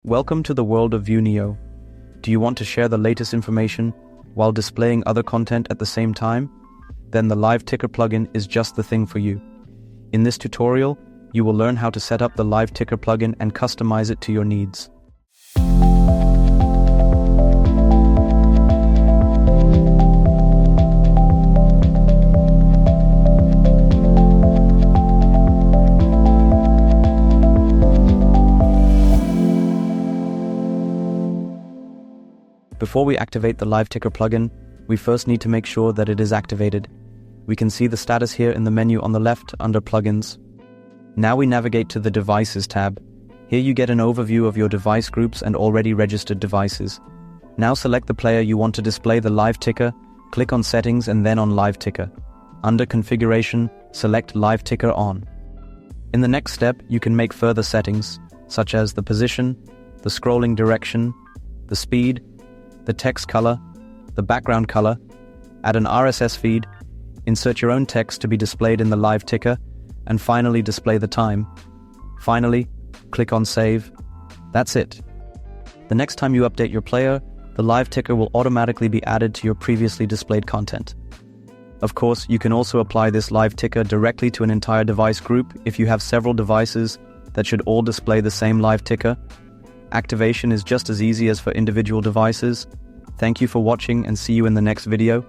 Welcome to the world of viewneo. Do you want to share the latest information while displaying other content at the same time? Then the Live Ticker plugin is just the thing for you. In this tutorial, you will learn how to set up the Live Ticker plugin and customize it to your needs. Before we activate the Live Ticker plugin, we first need to make sure that it is activated. We can see the status here in the menu on the left under Plugins. Now we navigate to the Devices tab. Here you get an overview of your device groups and already registered devices. Now select the player you want to display the Live Ticker, click on Settings and then on Live Ticker. Under Configuration, select Live Ticker On. In the next step, you can make further settings, such as the position, the scrolling direction, the speed, the text color, the background color, add an RSS feed, insert your own text to be displayed in the Live Ticker, and finally display the time. Finally, click on Save. That's it. The next time you update your player, the Live Ticker will automatically be added to your previously displayed content. Of course, you can also apply this Live Ticker directly to an entire device group if you have several devices that should all display the same Live Ticker. Activation is just as easy as for individual devices. Thank you for watching and see you in the next video.